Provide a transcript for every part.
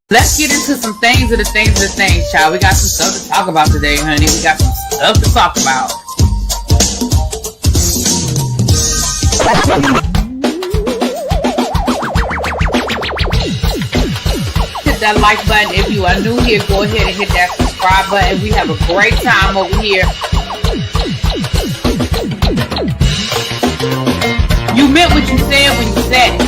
Let's get into some things of the things, child. We got some stuff to talk about today, honey. We got some stuff to talk about. Hit that like button if you are new here. Go ahead and hit that subscribe button. We have a great time over here. You meant what you said when you said it.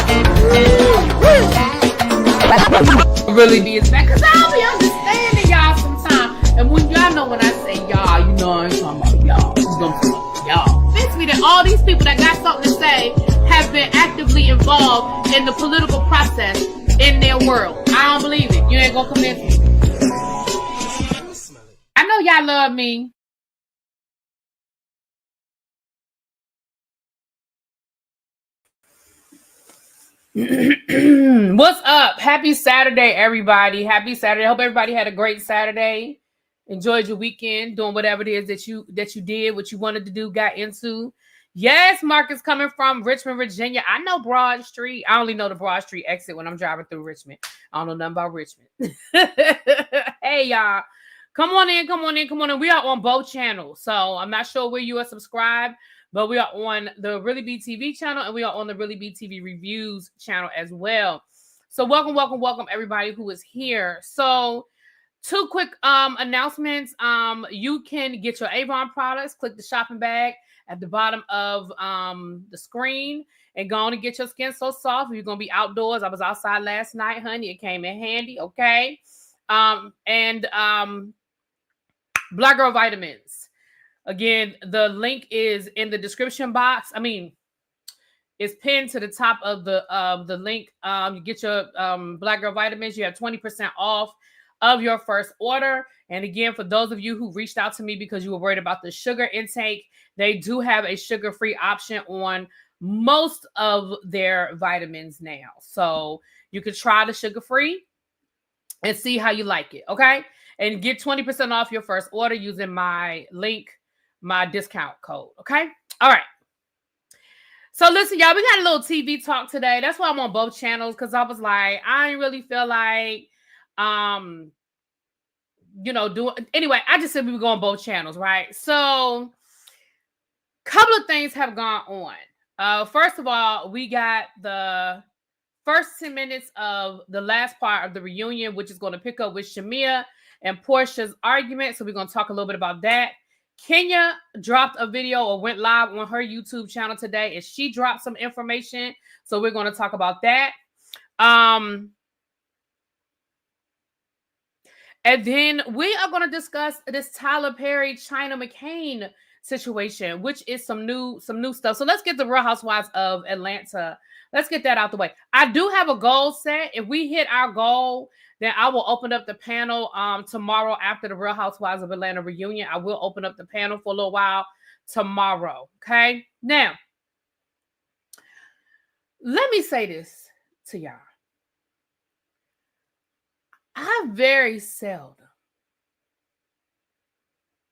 Really be it's back, because I don't be understanding y'all sometimes. And when y'all know when I say y'all, you know I ain't talking about y'all. Fix me that all these people that got something to say have been actively involved in the political process in their world. I don't believe it. You ain't gonna convince me. I know y'all love me. What's up? Happy Saturday, everybody. Happy Saturday. I hope everybody had a great Saturday. Enjoyed your weekend, doing whatever it is that you did, what you wanted to do, got into. Yes, Marcus coming from Richmond, Virginia. I know Broad Street. I only know the Broad Street exit when I'm driving through Richmond. I don't know nothing about Richmond. Hey, y'all. Come on in. We are on both channels. So I'm not sure where you are subscribed, but we are on the ReallyBTV channel and we are on the ReallyBTV Reviews channel as well. So welcome everybody who is here. So two quick announcements. You can get your Avon products. Click the shopping bag at the bottom of the screen and go on and get your skin so soft. If you're going to be outdoors. I was outside last night, honey. It came in handy, okay? Black Girl Vitamins. Again, the link is in the description box. I mean, it's pinned to the top of the link. You get your Black Girl Vitamins. You have 20% off of your first order. And again, for those of you who reached out to me because you were worried about the sugar intake, they do have a sugar-free option on most of their vitamins now. So you can try the sugar-free and see how you like it, okay? And get 20% off your first order using my link, my discount code, okay? All right. So listen, y'all, we got a little TV talk today. That's why I'm on both channels, because I was like, I didn't really feel like, anyway, I just said we were going both channels, right? So a couple of things have gone on. First of all, we got the first 10 minutes of the last part of the reunion, which is going to pick up with Shamea and Porsha's argument. So we're going to talk a little bit about that. Kenya dropped a video or went live on her YouTube channel today, and she dropped some information. So we're going to talk about that. And then we are going to discuss this Tyler Perry, China McClain situation, which is some new stuff. So let's get the Real Housewives of Atlanta. Let's get that out the way. I do have a goal set. If we hit our goal, then I will open up the panel tomorrow after the Real Housewives of Atlanta reunion. I will open up the panel for a little while tomorrow. Okay. Now, let me say this to y'all. I very seldom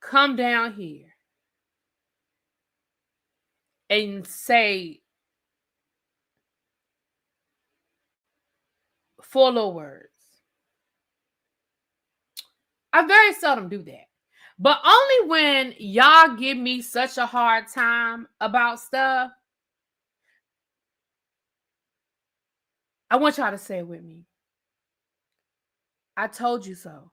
come down here and say four little words. I very seldom do that. But only when y'all give me such a hard time about stuff, I want y'all to say it with me. I told you so.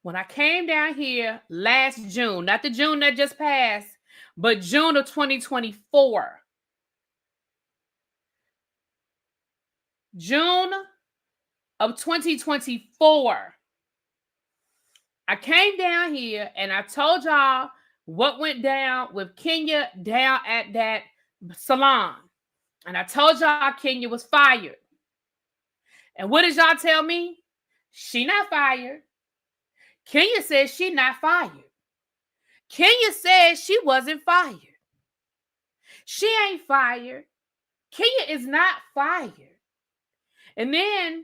When I came down here last June, not the June that just passed, but June of 2024. June of 2024. I came down here and I told y'all what went down with Kenya down at that salon. And I told y'all Kenya was fired. And what did y'all tell me? She not fired. Kenya said she not fired. Kenya said she wasn't fired. She ain't fired. Kenya is not fired. And then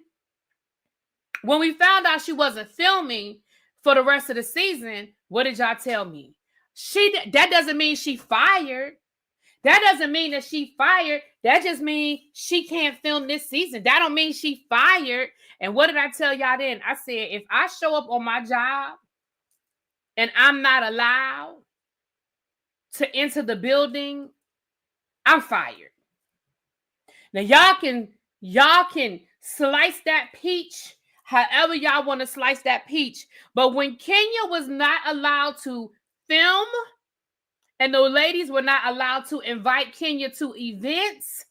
when we found out she wasn't filming for the rest of the season, what did y'all tell me? That doesn't mean she fired. That doesn't mean that she fired. That just means she can't film this season. That don't mean she fired. And what did I tell y'all then? I said, if I show up on my job and I'm not allowed to enter the building, I'm fired. Now y'all can slice that peach however y'all want to slice that peach. But when Kenya was not allowed to film and the ladies were not allowed to invite Kenya to events,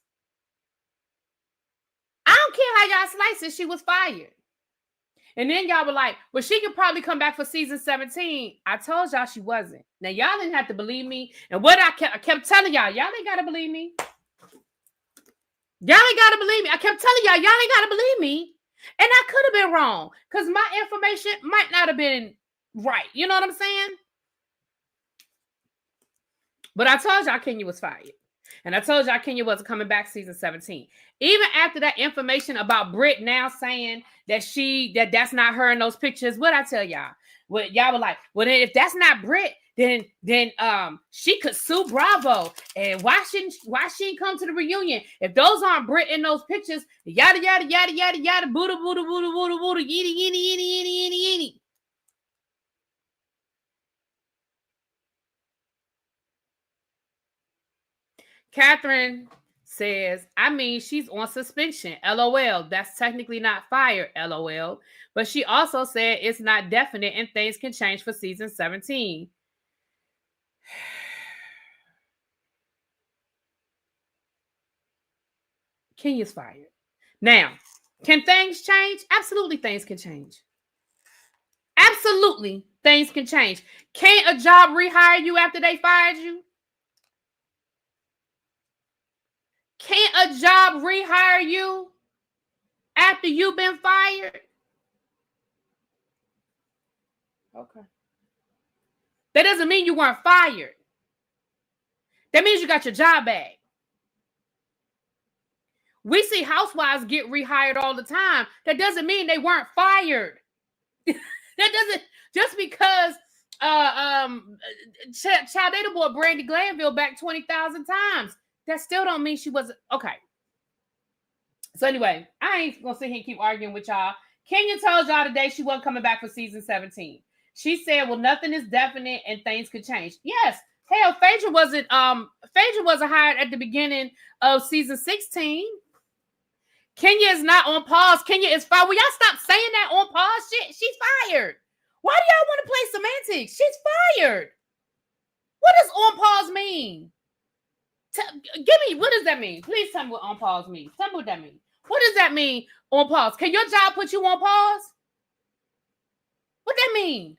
I don't care how y'all slice it, she was fired. And then y'all were like, well, she could probably come back for season 17. I told y'all she wasn't. Now, y'all didn't have to believe me. And what I kept telling y'all ain't got to believe me. Y'all ain't got to believe me. I kept telling y'all ain't got to believe me. And I could have been wrong because my information might not have been right. You know what I'm saying? But I told y'all Kenya was fired. And I told y'all Kenya wasn't coming back season 17. Even after that information about Britt now saying that that's not her in those pictures, what I tell y'all? Well, y'all were like, well, then if that's not Britt, then she could sue Bravo. And why she come to the reunion? If those aren't Britt in those pictures, yada yada yada yada yada, Buddha Buddha Buddha Buddha Buddha, yitty yitty yitty yitty yitty yitty. Catherine says, I mean, she's on suspension. LOL. That's technically not fired. LOL. But she also said it's not definite and things can change for season 17. Kenya's fired. Now, can things change? Absolutely, things can change. Absolutely, things can change. Can't a job rehire you after they fired you? Can't a job rehire you after you've been fired? Okay. That doesn't mean you weren't fired. That means you got your job back. We see housewives get rehired all the time. That doesn't mean they weren't fired. That doesn't, just because Child Data Boy Brandy Glanville back 20,000 times, that still don't mean she wasn't. Okay. So anyway, I ain't gonna sit here and keep arguing with y'all. Kenya told y'all today she wasn't coming back for season 17. She said, well, nothing is definite and things could change. Yes. Hell, Phaedra wasn't hired at the beginning of season 16. Kenya is not on pause. Kenya is fired. Will y'all stop saying that on pause shit? She's fired. Why do y'all want to play semantics? She's fired. What does on pause mean? Give me, what does that mean? Please tell me what on pause means. Tell me what that means. What does that mean on pause? Can your job put you on pause? What that mean?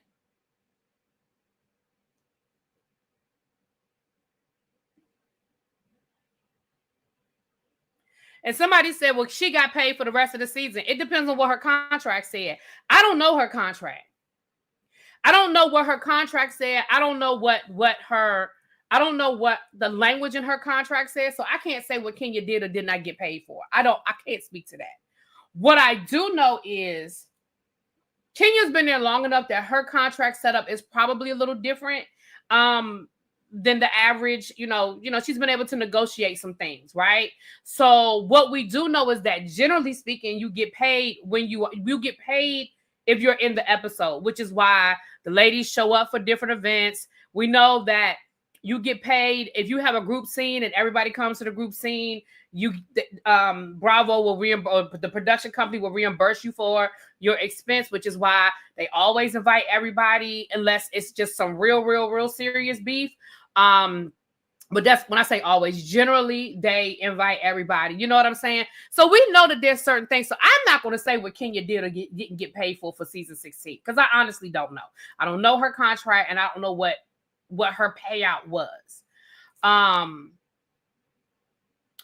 And somebody said, well, she got paid for the rest of the season. It depends on what her contract said. I don't know her contract. I don't know what her contract said. I don't know what the language in her contract says. So I can't say what Kenya did or did not get paid for. I can't speak to that. What I do know is Kenya's been there long enough that her contract setup is probably a little different than the average. You know, she's been able to negotiate some things, right? So what we do know is that generally speaking, you get paid when you get paid if you're in the episode, which is why the ladies show up for different events. We know that you get paid if you have a group scene and everybody comes to the group scene. Bravo will the production company will reimburse you for your expense, which is why they always invite everybody unless it's just some real serious beef. But that's when I say always, generally they invite everybody. You know what I'm saying? So we know that there's certain things. So I'm not going to say what Kenya did or didn't get paid for season 16 because I honestly don't know. I don't know her contract and I don't know what her payout was.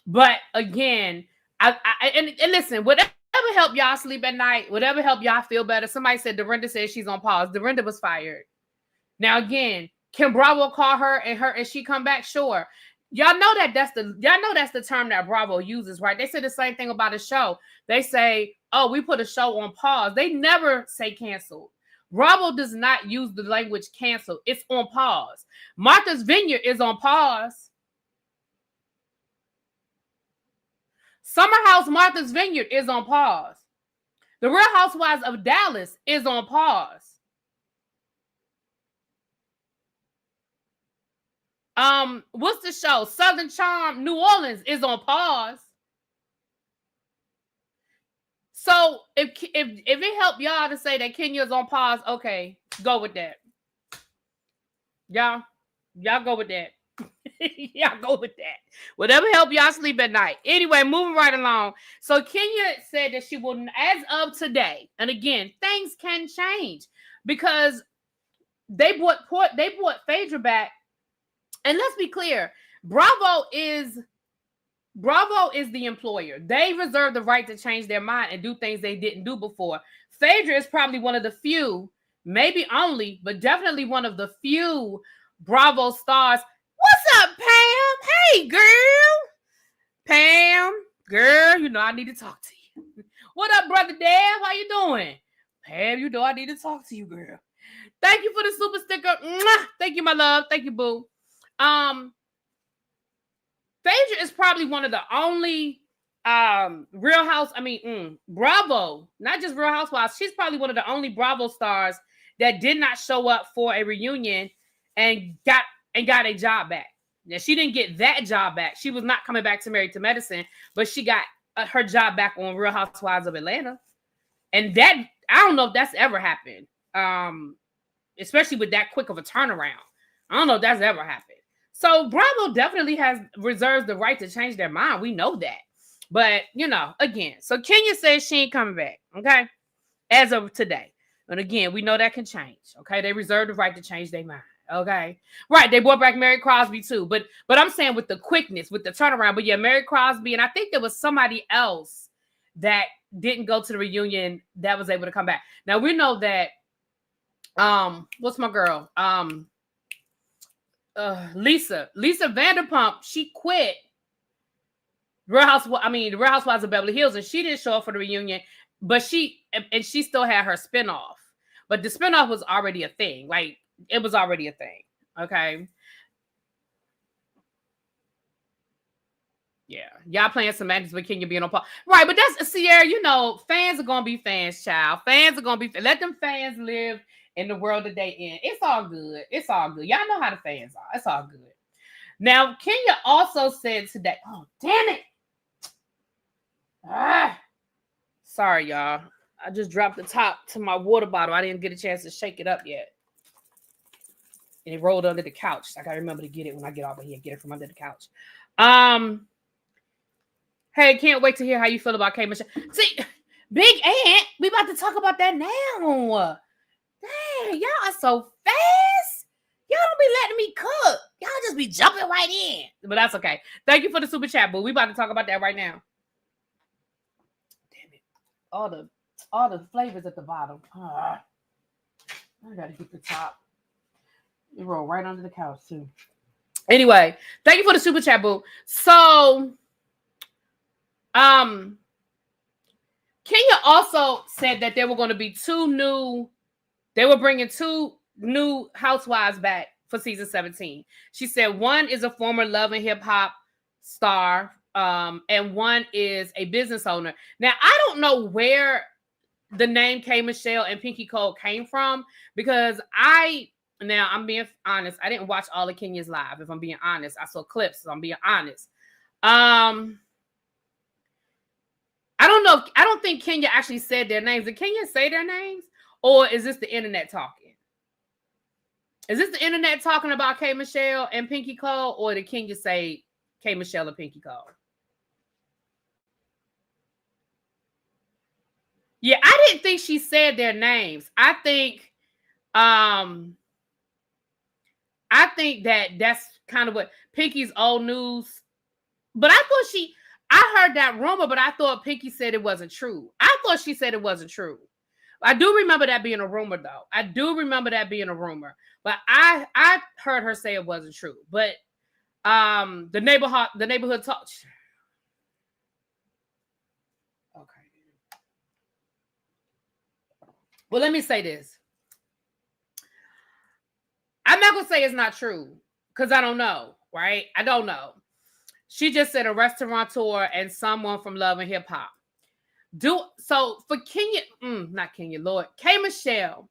But again, I listen, whatever help y'all sleep at night, whatever help y'all feel better. Somebody said Dorinda says she's on pause. Dorinda was fired. Now again, can Bravo call her and she come back? Sure. Y'all know that's the term that Bravo uses, right? They say the same thing about a show. They say, oh, we put a show on pause. They never say canceled. Bravo does not use the language cancel. It's on pause. Martha's Vineyard is on pause. Summer House Martha's Vineyard is on pause. The Real Housewives of Dallas is on pause. What's the show? Southern Charm New Orleans is on pause. So if it helped y'all to say that Kenya's on pause, okay, go with that. Y'all go with that. Y'all go with that. Whatever help y'all sleep at night. Anyway, moving right along. So Kenya said that she will, as of today, and again, things can change because they bought Phaedra back. And let's be clear, Bravo is the employer. They reserve the right to change their mind and do things they didn't do before. Phaedra is probably one of the few, maybe only, but definitely one of the few Bravo stars. What's up, Pam? Hey, girl. Pam, girl, you know I need to talk to you. What up, Brother Dad? How you doing? Pam, you know I need to talk to you, girl. Thank you for the super sticker. Mwah! Thank you, my love. Thank you, boo. Phaedra is probably one of the only Bravo, not just Real Housewives. She's probably one of the only Bravo stars that did not show up for a reunion and got a job back. Now, she didn't get that job back. She was not coming back to Married to Medicine, but she got her job back on Real Housewives of Atlanta. And that, I don't know if that's ever happened, especially with that quick of a turnaround. I don't know if that's ever happened. So Bravo definitely reserves the right to change their mind. We know that. But, again, so Kenya says she ain't coming back, okay, as of today. And again, we know that can change, okay? They reserve the right to change their mind, okay? Right, they brought back Mary Crosby too. But I'm saying with the quickness, with the turnaround. But yeah, Mary Crosby, and I think there was somebody else that didn't go to the reunion that was able to come back. Now, we know that, what's my girl? Lisa Vanderpump, she quit the Real Housewives of Beverly Hills, and she didn't show up for the reunion, but she still had her spinoff. But the spinoff was already a thing. Like, it was already a thing. Okay. Yeah. Y'all playing semantics with Kenya being on pause. Right, but that's Sierra, fans are gonna be fans, child. Fans are gonna be let them fans live in the world that they in. It's all good. It's all good. Y'all know how the fans are. It's all good. Now, Kenya also said today, oh, damn it. Sorry, y'all. I just dropped the top to my water bottle. I didn't get a chance to shake it up yet. And it rolled under the couch. I gotta remember to get it when I get over here. Get it from under the couch. Hey, can't wait to hear how you feel about K. Michelle. See, Big Ant, we about to talk about that now. Dang, y'all are so fast. Y'all don't be letting me cook. Y'all just be jumping right in. But that's okay. Thank you for the super chat, boo. We about to talk about that right now. Damn it. All the flavors at the bottom. I gotta get the top. It rolled right under the couch, too. Anyway, thank you for the super chat, boo. So, Kenya also said that there were going to be they were bringing 2 new housewives back for season 17. She said one is a former Love and Hip Hop star, and one is a business owner. Now, I don't know where the name K. Michelle and Pinky Cole came from, because now I'm being honest, I didn't watch all of Kenya's live. If I'm being honest, I saw clips, so I'm being honest. I don't know. I don't think Kenya actually said their names. Did Kenya say their names? Or is this the internet talking? Is this the internet talking about K. Michelle and Pinky Cole? Or did Kenya say K. Michelle and Pinky Cole? Yeah, I didn't think she said their names. I think that's kind of what Pinky's old news. But I heard that rumor, but I thought Pinky said it wasn't true. I thought she said it wasn't true. I do remember that being a rumor, though. I do remember that being a rumor. But I heard her say it wasn't true. But the neighborhood talk. Okay. Well, let me say this. I'm not going to say it's not true, because I don't know, right? I don't know. She just said a restaurateur and someone from Love and Hip Hop. So for Kenya, not Kenya, Lord, K Michelle.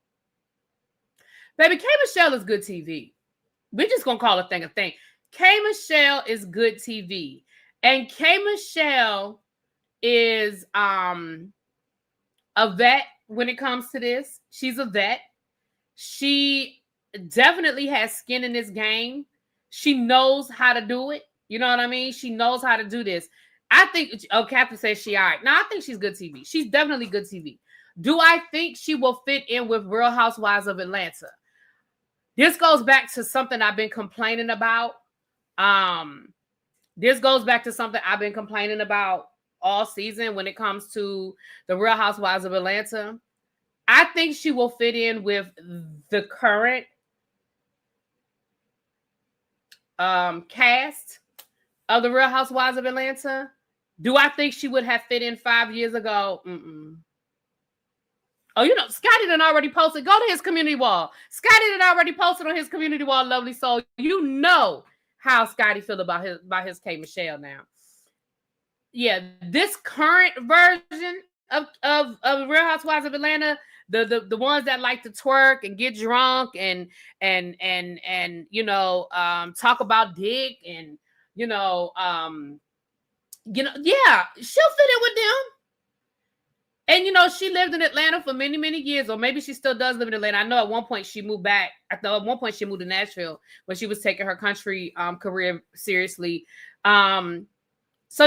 Baby, K Michelle is good TV. We're just gonna call a thing a thing. K Michelle is good TV. And K Michelle is a vet when it comes to this. She's a vet. She definitely has skin in this game. She knows how to do it. You know what I mean? She knows how to do this. I think, Captain says she all right. Now, I think she's good TV. She's definitely good TV. Do I think she will fit in with Real Housewives of Atlanta? This goes back to something I've been complaining about. This goes back to something I've been complaining about all season when it comes to the Real Housewives of Atlanta. I think she will fit in with the current cast of the Real Housewives of Atlanta. Do I think she would have fit in 5 years ago? Oh, you know, Scotty done already posted. Go to his community wall. Scotty done already posted on his community wall, lovely soul. You know how Scotty feel about his K Michelle now. Yeah, this current version of Real Housewives of Atlanta, the ones that like to twerk and get drunk and you know, talk about dick and you know, yeah, she'll fit in with them. And, you know, she lived in Atlanta for many, many years, or maybe she still does live in Atlanta. I know at one point she moved back. I thought at one point she moved to Nashville when she was taking her country career seriously. So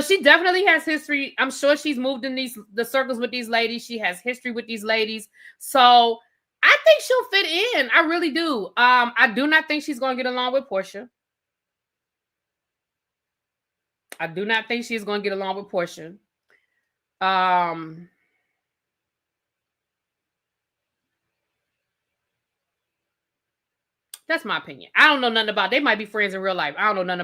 she definitely has history. I'm sure she's moved in the circles with these ladies. She has history with these ladies. So I think she'll fit in. I really do. I do not think she's going to get along with Porsha. I do not think she's going to get along with Porsha. That's my opinion. I don't know nothing about. They might be friends in real life. I don't know nothing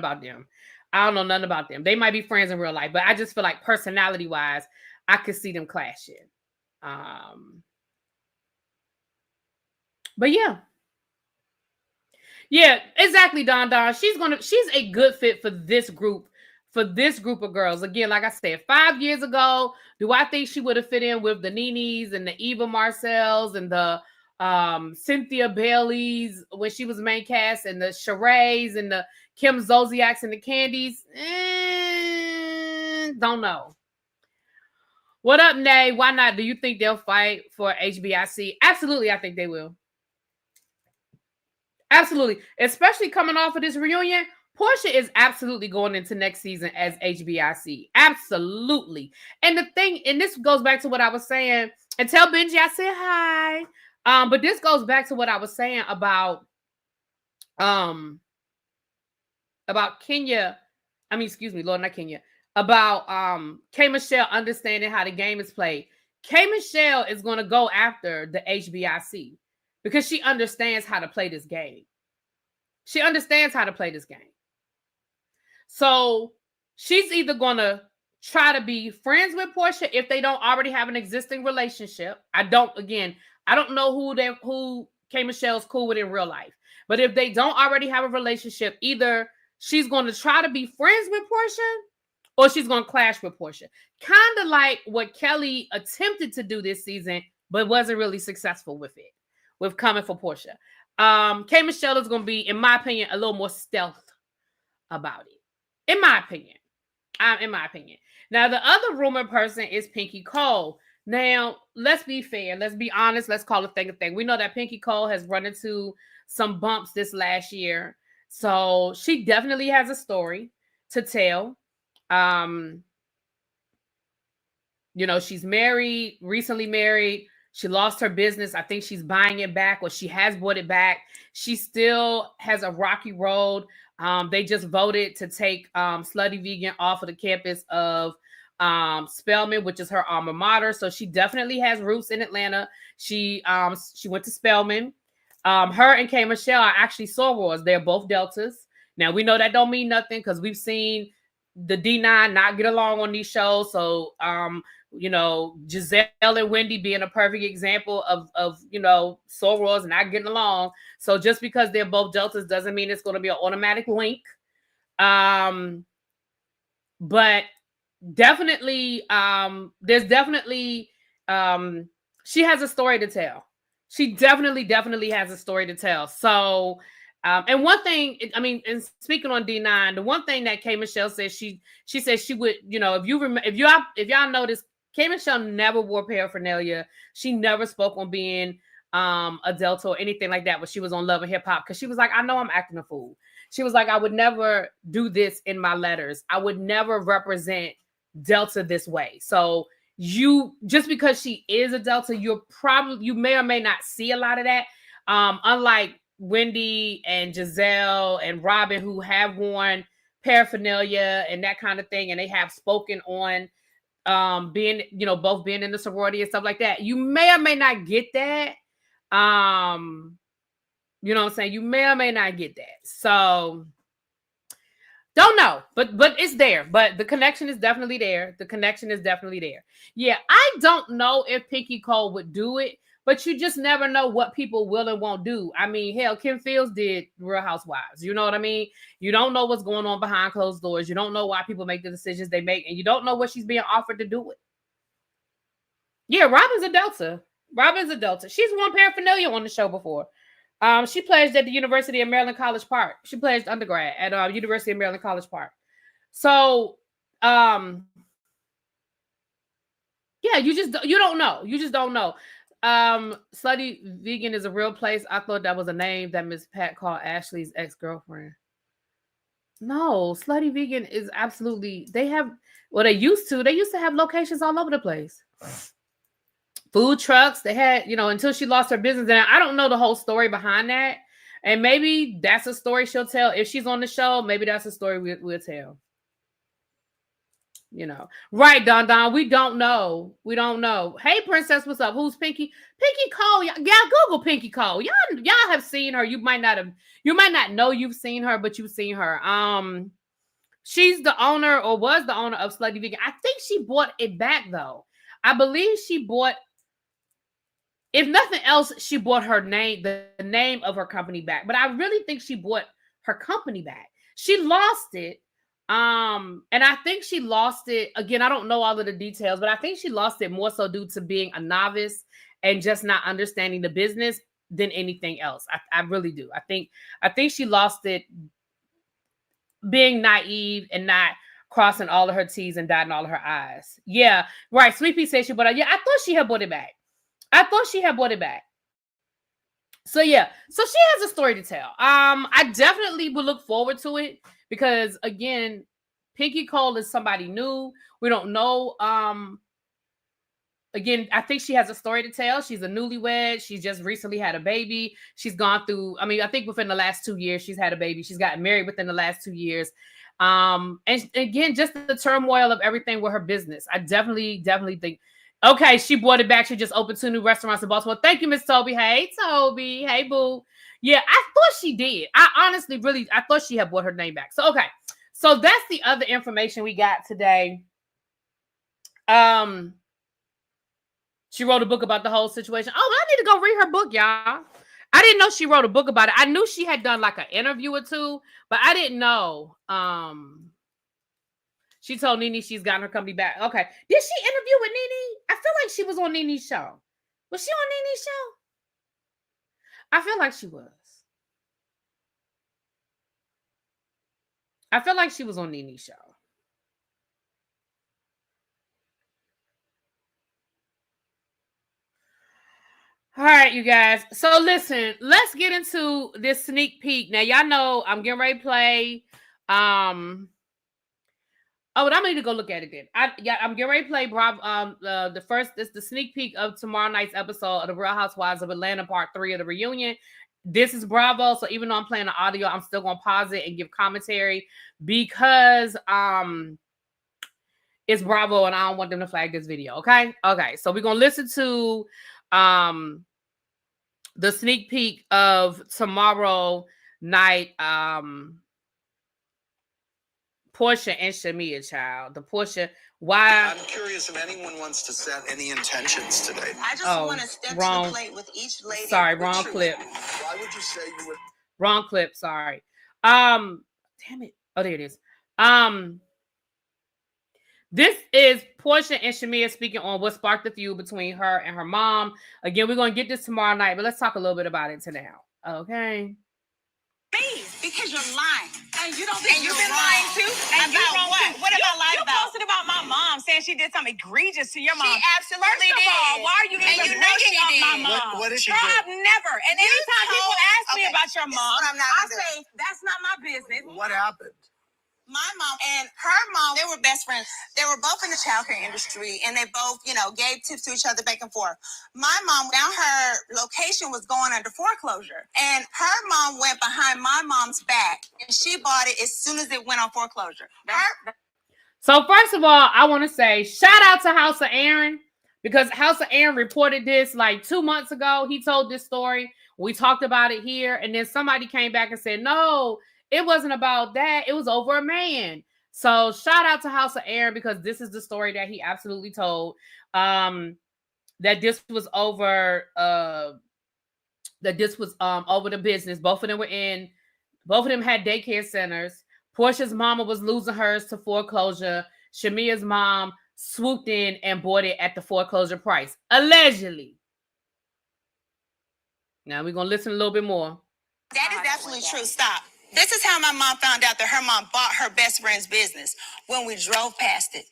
about them. They might be friends in real life, but I just feel like personality-wise, I could see them clashing. But yeah. Yeah, exactly, Don. She's a good fit for this group of girls. Again, like I said, 5 years ago, do I think she would have fit in with the Nenes and the Eva Marcells and the Cynthia Baileys when she was main cast and the Sherrays and the Kim Zolciaks and the Candies? Don't know. What up, Nay? Why not? Do you think they'll fight for HBIC? Absolutely, I think they will. Absolutely. Especially coming off of this reunion, Porsha is absolutely going into next season as HBIC. Absolutely. And the thing, and this goes back to what I was saying, and tell Benji I said hi. But this goes back to what I was saying about Kenya. I mean, excuse me, Lord, not Kenya. About K Michelle understanding how the game is played. K Michelle is going to go after the HBIC because she understands how to play this game. She understands how to play this game. So she's either going to try to be friends with Porsha if they don't already have an existing relationship. I don't know who K Michelle's cool with in real life. But if they don't already have a relationship, either she's going to try to be friends with Porsha or she's going to clash with Porsha. Kind of like what Kelly attempted to do this season, but wasn't really successful with it, with coming for Porsha. K Michelle is going to be, in my opinion, a little more stealth about it. In my opinion. Now, the other rumored person is Pinky Cole. Now, let's be fair. Let's be honest. Let's call a thing a thing. We know that Pinky Cole has run into some bumps this last year. So she definitely has a story to tell. You know, she's married, recently married. She lost her business. I think she's buying it back, or she has bought it back. She still has a rocky road. They just voted to take Slutty Vegan off of the campus of Spelman, which is her alma mater. So she definitely has roots in Atlanta. She went to Spelman. Her and K Michelle are actually sorors. They're both Deltas. Now we know that don't mean nothing because we've seen the D9 not get along on these shows. So you know, Giselle and Wendy being a perfect example of you know, sorors not getting along. So just because they're both Deltas doesn't mean it's going to be an automatic link. But definitely, there's definitely, she has a story to tell. She definitely has a story to tell. So, and one thing, I mean, and speaking on D9, the one thing that K Michelle said, she said she would, you know, if y'all notice, K Michelle never wore paraphernalia. She never spoke on being a Delta or anything like that when she was on Love and Hip Hop, because she was like, I know I'm acting a fool. She was like, I would never do this in my letters. I would never represent Delta this way. So you, just because she is a Delta, you may or may not see a lot of that. Unlike Wendy and Giselle and Robin, who have worn paraphernalia and that kind of thing, and they have spoken on being, you know, both being in the sorority and stuff like that. You may or may not get that. You know what I'm saying? You may or may not get that. So don't know, but it's there. But the connection is definitely there. The connection is definitely there. Yeah, I don't know if Pinky Cole would do it, but you just never know what people will and won't do. I mean, hell, Kim Fields did Real Housewives. You know what I mean? You don't know what's going on behind closed doors. You don't know why people make the decisions they make, and you don't know what she's being offered to do it. Yeah, Robin's a Delta. Robin's a Delta. She's worn paraphernalia on the show before. She pledged at the University of Maryland College Park. She pledged undergrad at University of Maryland College Park. So, yeah, you don't know. You just don't know. Slutty Vegan is a real place. I thought that was a name that Miss Pat called Ashley's ex-girlfriend. No, Slutty Vegan is absolutely. They used to have locations all over the place. Food trucks, they had, you know, until she lost her business. And I don't know the whole story behind that. And maybe that's a story she'll tell. If she's on the show, maybe that's a story we'll tell. You know. Right, Don. We don't know. We don't know. Hey, Princess, what's up? Who's Pinky? Pinky Cole. Yeah, Google Pinky Cole. Y'all have seen her. You might not know you've seen her, but you've seen her. She's the owner, or was the owner, of Slutty Vegan. I think she bought it back, though. I believe she bought, if nothing else, she bought her name, the name of her company back. But I really think she bought her company back. She lost it. And I think she lost it, again, I don't know all of the details, but I think she lost it more so due to being a novice and just not understanding the business than anything else. I really do. I think she lost it being naive and not crossing all of her T's and dotting all of her I's. Yeah, right. Sweet Pea said she bought it. Yeah, I thought she had bought it back. So yeah, so she has a story to tell. I definitely will look forward to it because, again, Pinky Cole is somebody new. We don't know. Again, I think she has a story to tell. She's a newlywed. She just recently had a baby. She's gone through, I mean, I think within the last 2 years, she's had a baby. She's gotten married within the last 2 years. And again, just the turmoil of everything with her business. I definitely think, okay, she bought it back. She just opened 2 new restaurants in Baltimore. Thank you, Miss Toby. Hey, Toby. Hey, boo. Yeah, I thought she did. I honestly, I thought she had bought her name back. So, okay. So that's the other information we got today. She wrote a book about the whole situation. Oh, I need to go read her book, y'all. I didn't know she wrote a book about it. I knew she had done like an interview or two, but I didn't know. She told Nene she's gotten her company back. Okay. Did she interview with Nene? I feel like she was on Nene's show. Was she on Nene's show? I feel like she was. I feel like she was on Nene's show. All right, you guys. So listen, let's get into this sneak peek. Now, y'all know I'm getting ready to play. Oh, but I'm going to go look at it then. I'm getting ready to play the sneak peek of tomorrow night's episode of The Real Housewives of Atlanta Part 3 of the reunion. This is Bravo, so even though I'm playing the audio, I'm still going to pause it and give commentary because it's Bravo and I don't want them to flag this video, okay? Okay, so we're going to listen to the sneak peek of tomorrow night, Porsha and Shamea, child. The Porsha. Why? I'm curious if anyone wants to set any intentions today. I just want to step to the plate with each lady. Sorry, wrong clip. Why would you say you would? Wrong clip. Sorry. Damn it. Oh, there it is. This is Porsha and Shamea speaking on what sparked the feud between her and her mom. Again, we're going to get this tomorrow night, but let's talk a little bit about it today. Okay. Because you're lying. And you don't think you've been lying too? And about what? What have I lied you about? posted about my mom saying she did something egregious to your mom. She absolutely First of all, did. why are you And even you know she bringing up my did. mom? What did she Girl, do? I've never. And You anytime people told- ask me okay, about your this is mom, what I'm not I gonna do. say, that's not my business. What happened? My mom and her mom, they were best friends. They were both in the childcare industry, and they both, gave tips to each other back and forth. My mom, now her location was going under foreclosure, and her mom went behind my mom's back, and she bought it as soon as it went on foreclosure. So first of all, I want to say shout out to House of Aaron, because House of Aaron reported this like 2 months ago. He told this story. We talked about it here, and then somebody came back and said, no, it wasn't about that. It was over a man. So shout out to House of Aaron, because this is the story that he absolutely told. That this was over over the business. Both of them had daycare centers. Porsha's mama was losing hers to foreclosure. Shamea's mom swooped in and bought it at the foreclosure price, allegedly. Now we're gonna listen a little bit more. That is absolutely true. Stop. This is how my mom found out that her mom bought her best friend's business when we drove past it.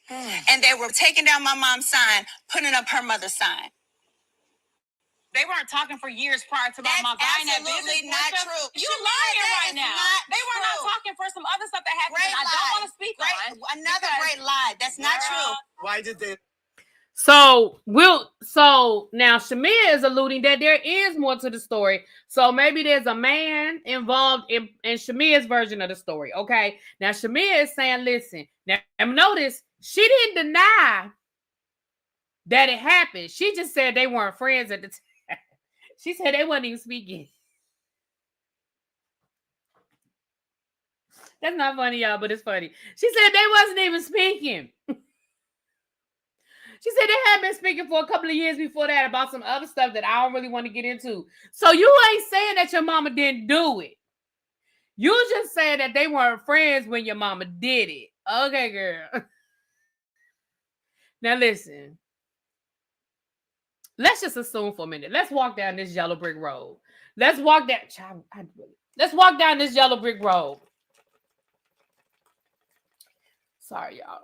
And they were taking down my mom's sign, putting up her mother's sign. They weren't talking for years prior to my That's mom buying that business. absolutely not Porsha. true. You Shamea, lying that right is now. not They were not true. talking for some other stuff that happened Great that I lie. don't want to speak on. Another because- great lie. That's not true. Why did they? So now Shamea is alluding that there is more to the story. So maybe there's a man involved in Shamea's version of the story. Okay. Now Shamea is saying, listen, now notice she didn't deny that it happened. She just said they weren't friends at the time. She said they wasn't even speaking. That's not funny, y'all, but it's funny. She said they wasn't even speaking. She said they had been speaking for a couple of years before that about some other stuff that I don't really want to get into. So you ain't saying that your mama didn't do it. You just said that they weren't friends when your mama did it. Okay, girl. Now listen. Let's just assume for a minute. Let's walk down this yellow brick road. Let's walk down this yellow brick road. Sorry, y'all.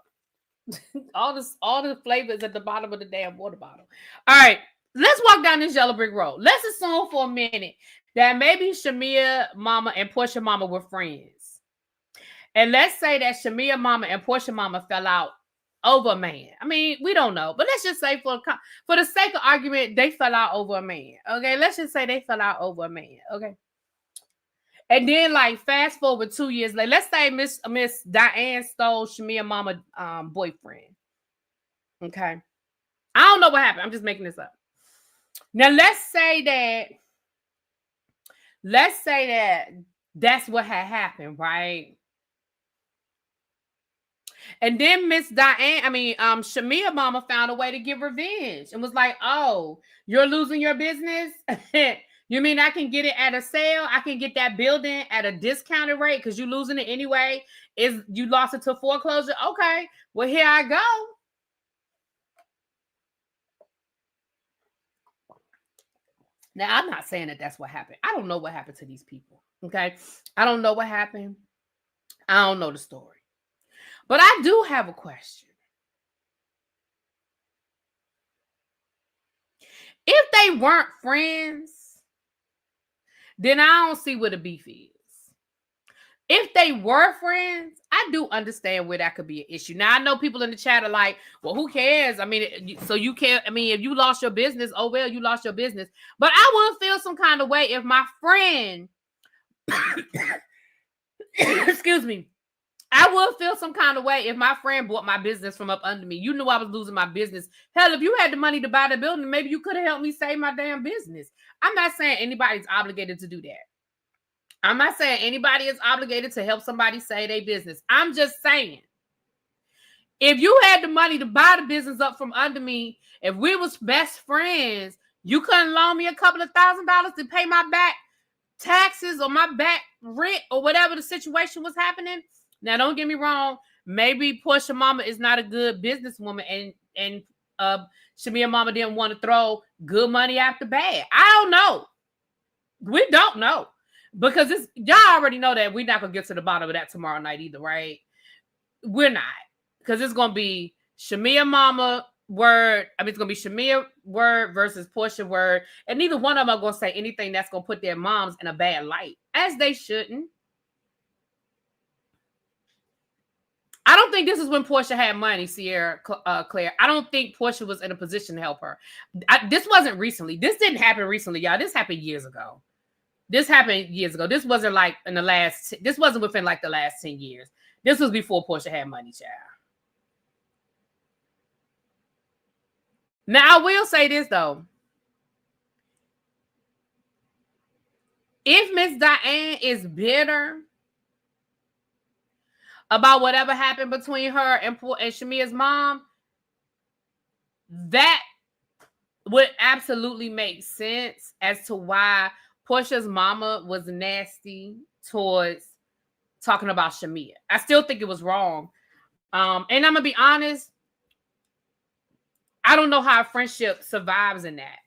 all the flavors at the bottom of the damn water bottle. All right, let's walk down this yellow brick road. Let's assume for a minute that maybe Shamea mama and Porsha mama were friends. And let's say that Shamea mama and Porsha mama fell out over a man. I mean, we don't know, but let's just say for the sake of argument, they fell out over a man. Okay, let's just say they fell out over a man. Okay. And then, like, fast forward 2 years later, let's say Miss Diane stole Shamea mama boyfriend. Okay. I don't know what happened. I'm just making this up. Now, let's say that that's what had happened, right? And then Shamea mama found a way to get revenge and was like, oh, you're losing your business? You mean I can get it at a sale? I can get that building at a discounted rate because you're losing it anyway? You lost it to foreclosure? Okay, well, here I go. Now, I'm not saying that that's what happened. I don't know what happened to these people, okay? I don't know what happened. I don't know the story. But I do have a question. If they weren't friends, then I don't see where the beef is. If they were friends, I do understand where that could be an issue. Now, I know people in the chat are like, well, who cares? I mean, so you can't, if you lost your business, oh, well, you lost your business. But I wouldn't feel some kind of way if my friend, excuse me, I would feel some kind of way if my friend bought my business from up under me. You knew I was losing my business. Hell, if you had the money to buy the building, maybe you could have helped me save my damn business. I'm not saying anybody's obligated to do that. I'm not saying anybody is obligated to help somebody save their business. I'm just saying, if you had the money to buy the business up from under me, if we was best friends, you couldn't loan me a couple of $1,000s to pay my back taxes or my back rent or whatever the situation was happening. Now, don't get me wrong. Maybe Porsha mama is not a good businesswoman, and Shamea mama didn't want to throw good money after bad. I don't know. We don't know, because y'all already know that we're not gonna get to the bottom of that tomorrow night either, right? We're not, because it's gonna be Shamea mama word. I mean, it's gonna be Shamea word versus Porsha word, and neither one of them are gonna say anything that's gonna put their moms in a bad light, as they shouldn't. I don't think this is when Porsha had money, Claire. I don't think Porsha was in a position to help her. This wasn't recently. This didn't happen recently, y'all. This happened years ago. This wasn't like in the last. This wasn't within like the last 10 years. This was before Porsha had money, child. Now I will say this though. If Miss Diane is bitter about whatever happened between her and Shamea's mom, that would absolutely make sense as to why Porsha's mama was nasty towards talking about Shamea. I still think it was wrong. And I'm gonna be honest, I don't know how a friendship survives in that.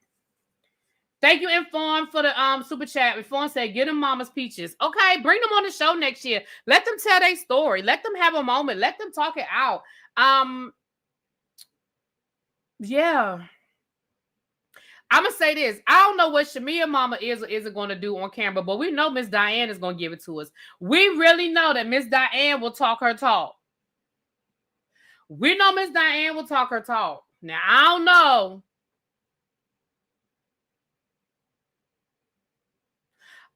Thank you, Inform, for the super chat. Inform said, "Get them mama's peaches." Okay, bring them on the show next year. Let them tell their story. Let them have a moment. Let them talk it out. Yeah. I'm gonna say this. I don't know what Shamea mama is or isn't going to do on camera, but we know Miss Diane is going to give it to us. We really know that Miss Diane will talk her talk. We know Miss Diane will talk her talk. Now, I don't know.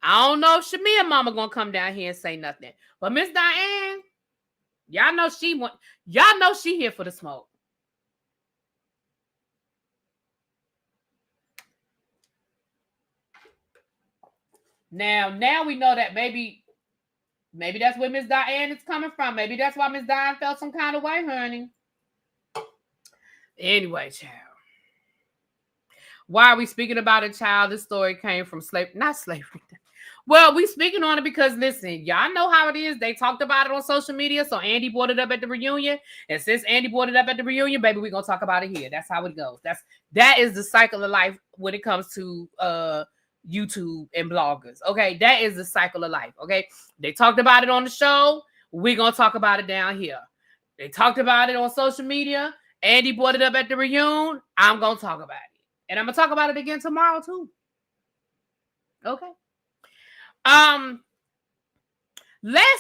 I don't know if Shamea mama gonna come down here and say nothing. But Miss Diane, y'all know she here for the smoke. Now we know that maybe that's where Miss Diane is coming from. Maybe that's why Miss Diane felt some kind of way, honey. Anyway, child. Why are we speaking about a child? This story came from not slavery. Well, we speaking on it because, listen, y'all know how it is. They talked about it on social media, so Andy brought it up at the reunion. And since Andy brought it up at the reunion, baby, we're going to talk about it here. That's how it goes. That is the cycle of life when it comes to YouTube and bloggers. Okay, that is the cycle of life. Okay, they talked about it on the show. We're going to talk about it down here. They talked about it on social media. Andy brought it up at the reunion. I'm going to talk about it. And I'm going to talk about it again tomorrow, too. Okay. Last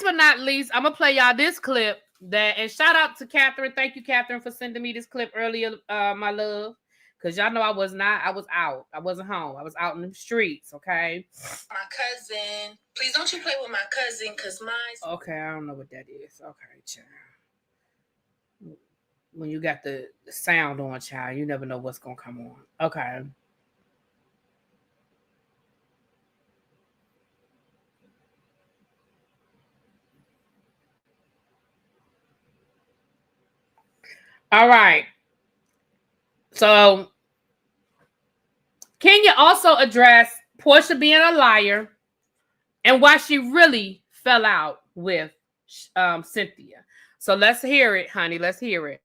but not least, I'm gonna play y'all this clip and shout out to Catherine. Thank you, Catherine, for sending me this clip earlier, my love. Because y'all know I was out. I wasn't home. I was out in the streets, okay? My cousin. Please don't you play with my cousin, because mine. Okay, I don't know what that is. Okay, child. When you got the sound on, child, you never know what's gonna come on. Okay. All right. So, Kenya also addressed Porsha being a liar and why she really fell out with Cynthia. So let's hear it, honey. Let's hear it.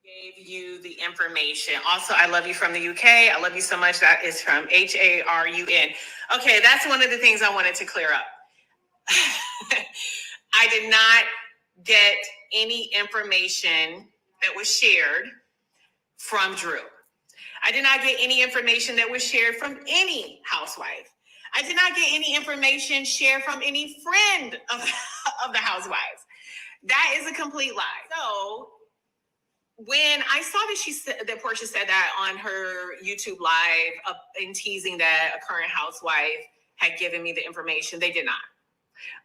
Gave you the information. Also, I love you from the UK. I love you so much. That is from HARUN. Okay, that's one of the things I wanted to clear up. I did not get any information that was shared from Drew. I did not get any information that was shared from any housewife. I did not get any information shared from any friend of the housewives. That is a complete lie. So when I saw that Porsha said that on her YouTube live in teasing that a current housewife had given me the information, they did not.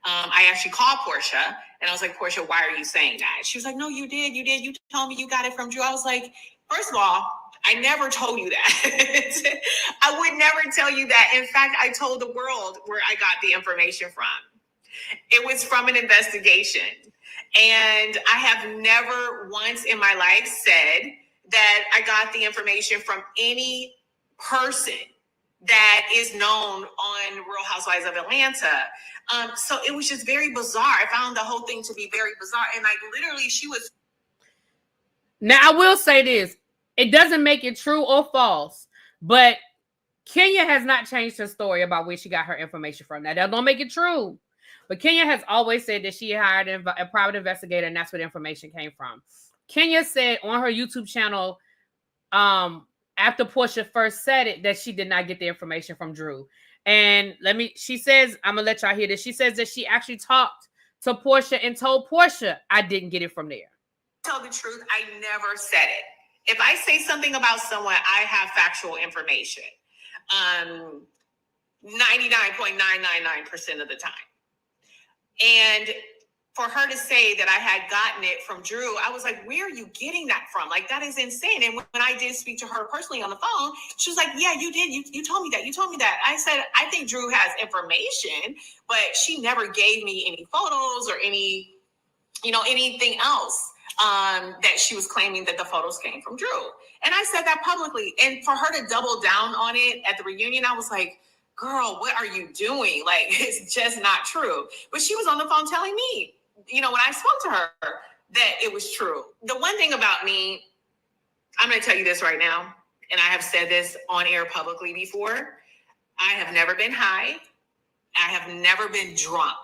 I actually called Porsha and I was like, Porsha, why are you saying that? She was like, no, you did. You told me you got it from Drew. I was like, first of all, I never told you that. I would never tell you that. In fact, I told the world where I got the information from. It was from an investigation. And I have never once in my life said that I got the information from any person that is known on Real Housewives of Atlanta. So it was just very bizarre. I found the whole thing to be very bizarre. And like literally she was. Now I will say this. It doesn't make it true or false, but Kenya has not changed her story about where she got her information from. Now that don't make it true. But Kenya has always said that she hired a private investigator, and that's where the information came from. Kenya said on her YouTube channel, after Porsha first said it, that she did not get the information from Drew. And she says, I'm gonna let y'all hear this. She says that she actually talked to Porsha and told Porsha, I didn't get it from there. Tell the truth, I never said it. If I say something about someone, I have factual information. 99.999% of the time. And for her to say that I had gotten it from Drew, I was like, where are you getting that from? Like, that is insane. And when I did speak to her personally on the phone, she was like, yeah, you did. You told me that. You told me that. I said, I think Drew has information, but she never gave me any photos or anything else that she was claiming that the photos came from Drew. And I said that publicly. And for her to double down on it at the reunion, I was like, girl, what are you doing? Like, it's just not true. But she was on the phone telling me, when I spoke to her, that it was true. The one thing about me, I'm going to tell you this right now, and I have said this on air publicly before. I have never been high. I have never been drunk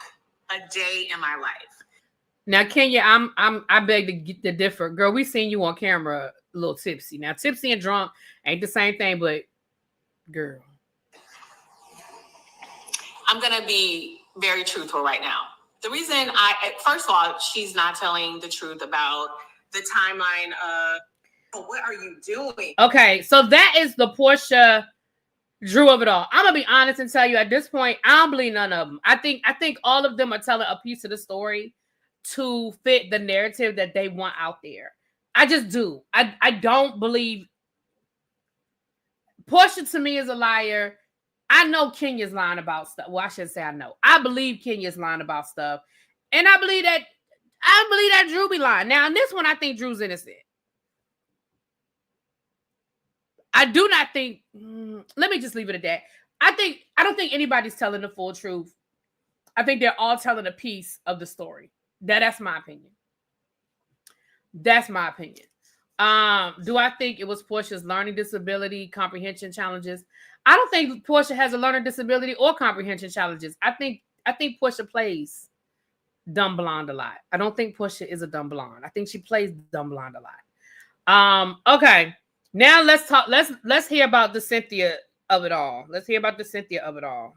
a day in my life. Now, Kenya, I beg to differ. Girl, we seen you on camera a little tipsy. Now, tipsy and drunk ain't the same thing, but girl. I'm going to be very truthful right now. The reason first of all, she's not telling the truth about the timeline of, what are you doing? Okay, so that is the Porsha Drew of it all. I'm going to be honest and tell you at this point, I don't believe none of them. I think all of them are telling a piece of the story to fit the narrative that they want out there. I just do. I don't believe. Porsha to me is a liar. I know Kenya's lying about stuff. Well, I should say I know. I believe Kenya's lying about stuff. And I believe that Drew be lying. Now, in this one, I think Drew's innocent. I do not think, let me just leave it at that. I don't think anybody's telling the full truth. I think they're all telling a piece of the story. That's my opinion. That's my opinion. Do I think it was Porsha's learning disability, comprehension challenges? I don't think Porsha has a learning disability or comprehension challenges. I think Porsha plays dumb blonde a lot. I don't think Porsha is a dumb blonde. I think she plays dumb blonde a lot. Okay. Now let's hear about the Cynthia of it all. Let's hear about the Cynthia of it all.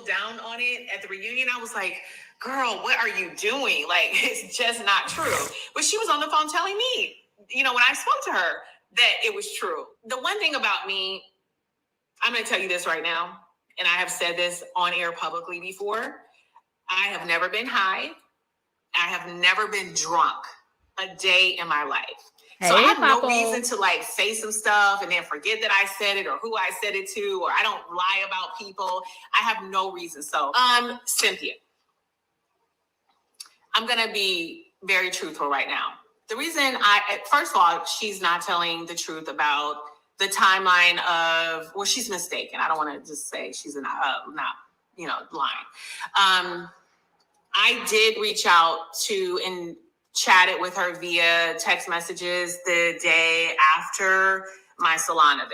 Down on it at the reunion, I was like, girl, what are you doing? Like, it's just not true. But she was on the phone telling me, when I spoke to her, that it was true. The one thing about me, I'm going to tell you this right now, and I have said this on air publicly before. I have never been high. I have never been drunk a day in my life. So I have no reason to say some stuff and then forget that I said it or who I said it to, or I don't lie about people. I have no reason. So, Cynthia, I'm going to be very truthful right now. The reason first of all, she's not telling the truth about the timeline of, well, she's mistaken. I don't want to just say she's not lying. I did reach out to and chatted with her via text messages the day after my salon event.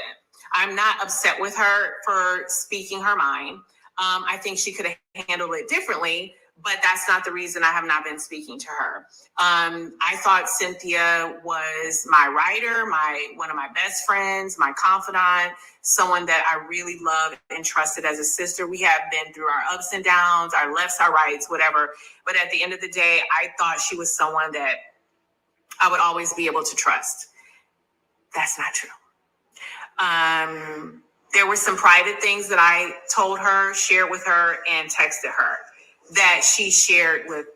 I'm not upset with her for speaking her mind. I think she could have handled it differently, but that's not the reason I have not been speaking to her. I thought Cynthia was my writer, one of my best friends, my confidant, someone that I really loved and trusted as a sister. We have been through our ups and downs, our lefts, our rights, whatever. But at the end of the day, I thought she was someone that I would always be able to trust. That's not true. There were some private things that I told her, shared with her, and texted her that she shared with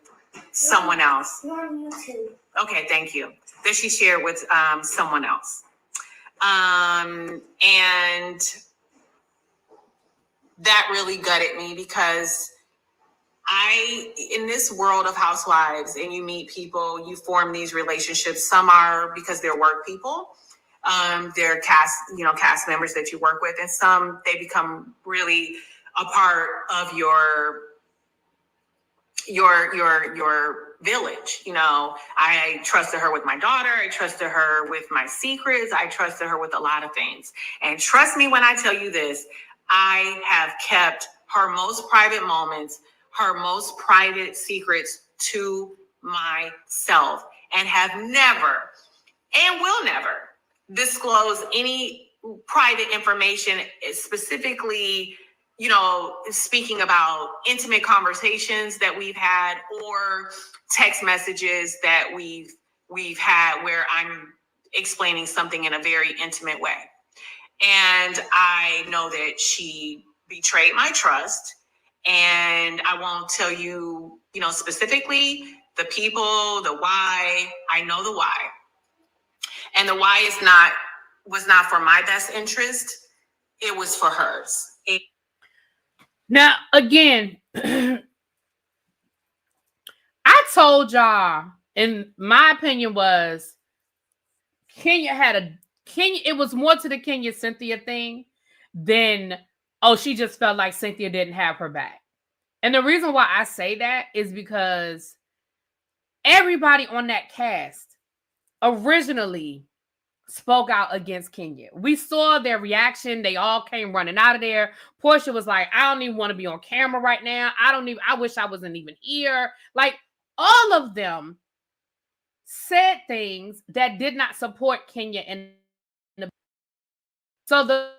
someone else. Okay, thank you. That she shared with someone else. And that really gutted me because in this world of housewives, and you meet people, you form these relationships. Some are because they're work people. They're cast members that you work with, and some they become really a part of your village. I trusted her with my daughter. I trusted her with my secrets. I trusted her with a lot of things. And trust me when I tell you this, I have kept her most private moments, her most private secrets to myself, and have never and will never disclose any private information, specifically, speaking about intimate conversations that we've had, or text messages that we've had where I'm explaining something in a very intimate way. And I know that she betrayed my trust. And I won't tell you, specifically the people, the why. I know the why. And the why was not for my best interest. It was for hers. Now, again, I told y'all, and my opinion was Kenya, it was more to the Kenya Cynthia thing than, she just felt like Cynthia didn't have her back. And the reason why I say that is because everybody on that cast originally spoke out against Kenya. We saw their reaction. They all came running out of there. Porsha was like, I don't even want to be on camera right now. I wish I wasn't even here. Like, all of them said things that did not support Kenya. So the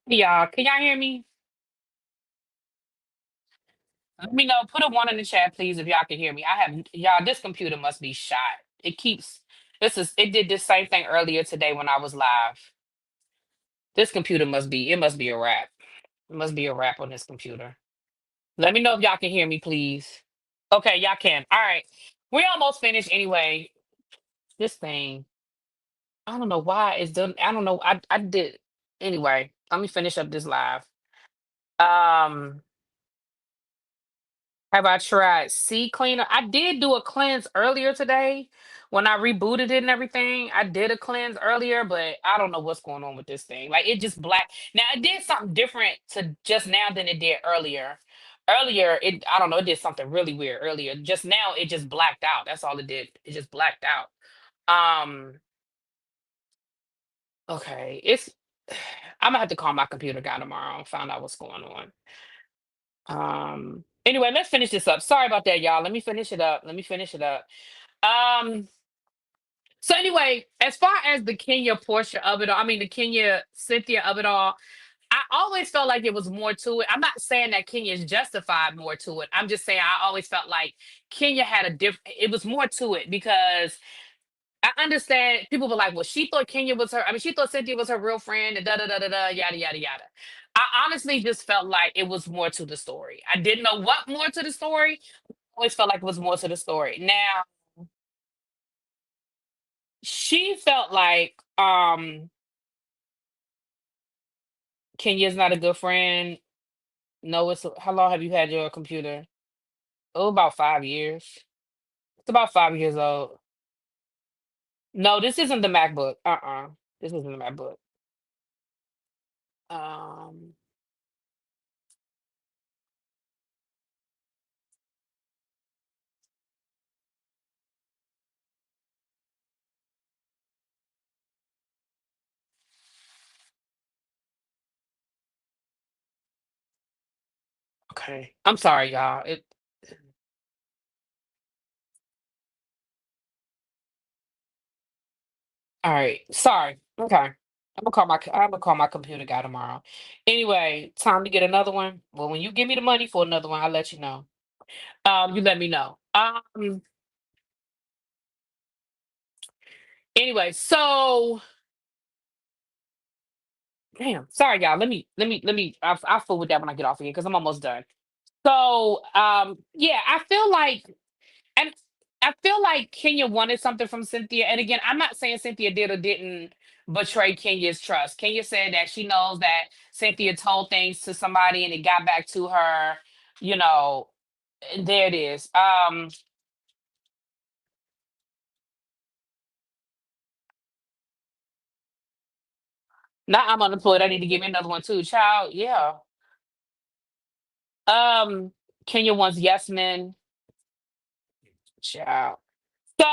y'all, can y'all hear me? Let me know. Put a one in the chat, please, if y'all can hear me. Y'all, this computer must be shot. It did this same thing earlier today when I was live. This computer it must be a wrap. It must be a wrap on this computer. Let me know if y'all can hear me, please. Okay, y'all can. All right. We almost finished anyway. This thing, I don't know why it's done. I don't know. I did anyway. Let me finish up this live. Um, Have I tried C cleaner? I did do a cleanse earlier today when I rebooted it and everything. I did a cleanse earlier, but I don't know what's going on with this thing. Like, it just black. Now it did something different to just now than it did earlier. Earlier, I don't know, it did something really weird earlier. Just now it just blacked out. That's all it did. It just blacked out. Um, okay. I'm gonna have to call my computer guy tomorrow and find out what's going on. Anyway, let's finish this up. Sorry about that, y'all. Let me finish it up. Um, so anyway, as far as the Kenya Portia of it all, I mean the Kenya Cynthia of it all, I always felt like it was more to it. I'm not saying that Kenya is justified more to it. I'm just saying I always felt like Kenya had it was more to it because I understand people were like, well, she thought she thought Cynthia was her real friend and da da da da da yada yada yada. I honestly just felt like it was more to the story. I didn't know what more to the story. I always felt like it was more to the story. Now, she felt like Kenya's not a good friend. No, how long have you had your computer? Oh, about 5 years. It's about 5 years old. No, this isn't the MacBook. This isn't the MacBook. Um, Okay. I'm sorry, y'all. All right. Sorry. Okay. I'm gonna call my computer guy tomorrow. Anyway, time to get another one. Well, when you give me the money for another one, I'll let you know. You let me know. Anyway, so damn. Sorry, y'all. I'll fool with that when I get off of here because I'm almost done. So, yeah, and I feel like Kenya wanted something from Cynthia. And again, I'm not saying Cynthia did or didn't betray Kenya's trust. Kenya said that she knows that Cynthia told things to somebody and it got back to her. You know, and there it is. Now I'm unemployed. I need to give me another one too, child. Yeah. Um, Kenya wants yes men, child. So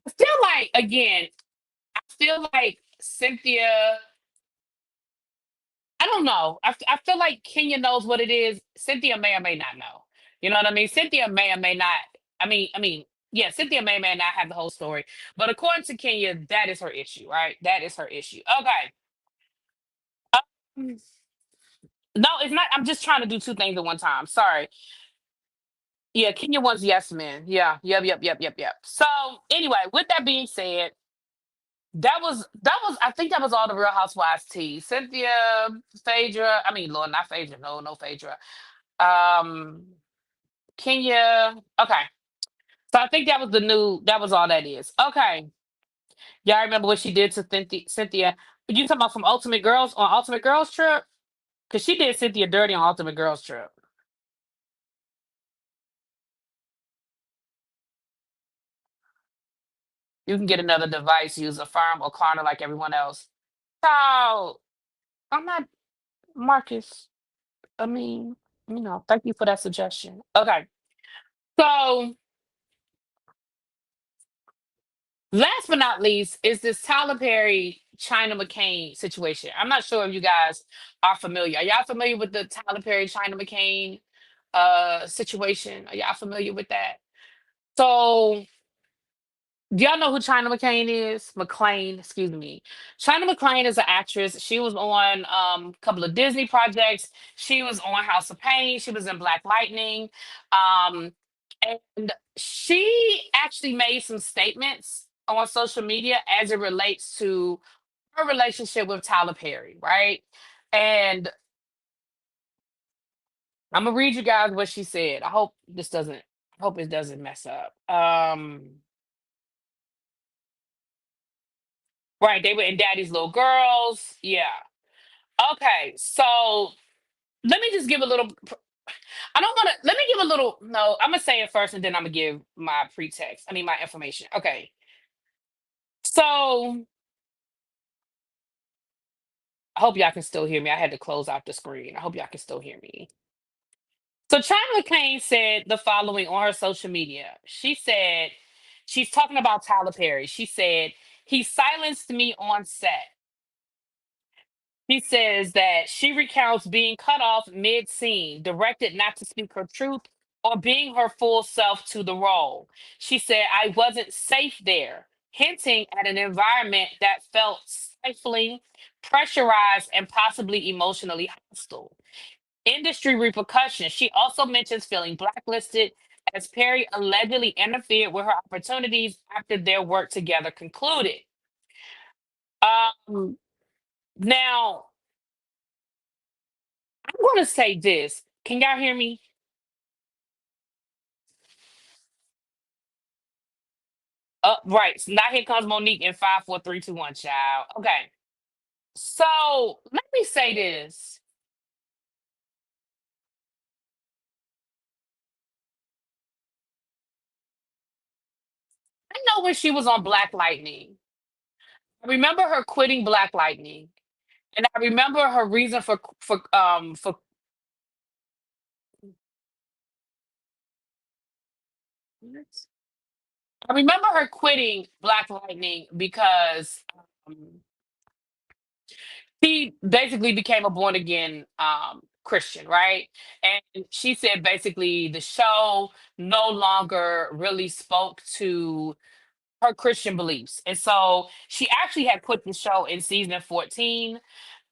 I feel like again, I feel like Cynthia. I don't know. I feel like Kenya knows what it is. Cynthia may or may not know. You know what I mean? Cynthia may or may not. Yeah, Cynthia may or may not have the whole story. But according to Kenya, that is her issue, right? That is her issue. Okay. Um, no, it's not. I'm just trying to do two things at one time. Sorry. Yeah, Kenya wants yes men. Yeah. Yep. So anyway, with that being said, that was I think that was all the Real Housewives tea. Cynthia, Phaedra. I mean, Lord, not Phaedra. No, Phaedra. Um, Kenya. Okay. So I think that was all that is. Okay. Y'all remember what she did to Cynthia? You talking about from Ultimate Girls on Ultimate Girls Trip? Because she did Cynthia dirty on Ultimate Girls Trip. You can get another device, use a firm or Klarna like everyone else. So I'm not Marcus. I mean, thank you for that suggestion. Okay. So last but not least is this Tyler Perry China McCain situation. I'm not sure if you guys are familiar. Are y'all familiar with the Tyler Perry China McCain situation? Are y'all familiar with that? So do y'all know who China McCain is? McClain, excuse me. China McClain is an actress. She was on a couple of Disney projects. She was on House of Pain. She was in Black Lightning. Um, and she actually made some statements on social media as it relates to her relationship with Tyler Perry, right? And I'm gonna read you guys what she said. I hope it doesn't mess up. Right, they were in Daddy's Little Girls. Yeah. Okay, so let me just give a little. I don't want to. Let me give a little. No, I'm gonna say it first, and then I'm gonna give my pretext. I mean, my information. Okay. So I hope y'all can still hear me. I had to close out the screen. I hope y'all can still hear me. So China McClain said the following on her social media. She said she's talking about Tyler Perry. She said he silenced me on set. He says that she recounts being cut off mid scene, directed not to speak her truth or being her full self to the role. She said, I wasn't safe there, hinting at an environment that felt stifling, pressurized, and possibly emotionally hostile. Industry repercussions. She also mentions feeling blacklisted as Perry allegedly interfered with her opportunities after their work together concluded. Um, now, I'm going to say this. Can y'all hear me? Right. So now here comes Monique in 5, 4, 3, 2, 1, child. Okay. So let me say this. I know when she was on Black Lightning, I remember her quitting Black Lightning. And I remember her reason for I remember her quitting Black Lightning because um, She basically became a born again Christian, right? And she said basically the show no longer really spoke to her Christian beliefs. And so she actually had quit the show in season 14.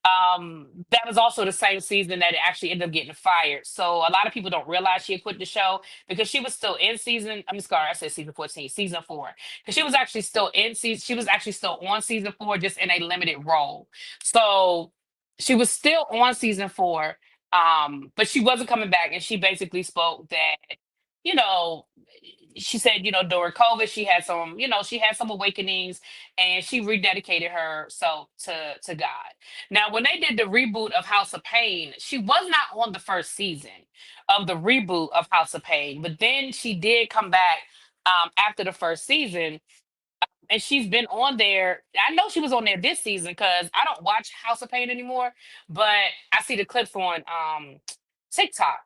That was also the same season that it actually ended up getting fired. So a lot of people don't realize she had quit the show because she was still in season. I'm sorry, I said season 14, season 4. Because she was actually still in season, she was actually still on season 4, just in a limited role. So she was still on season 4, but she wasn't coming back, and she basically spoke that, you know, she said, during COVID, she had some awakenings, and she rededicated herself to God. Now, when they did the reboot of House of Pain, she was not on the first season of the reboot of House of Pain, but then she did come back after the first season, and she's been on there. I know she was on there this season because I don't watch House of Pain anymore, but I see the clips on TikTok.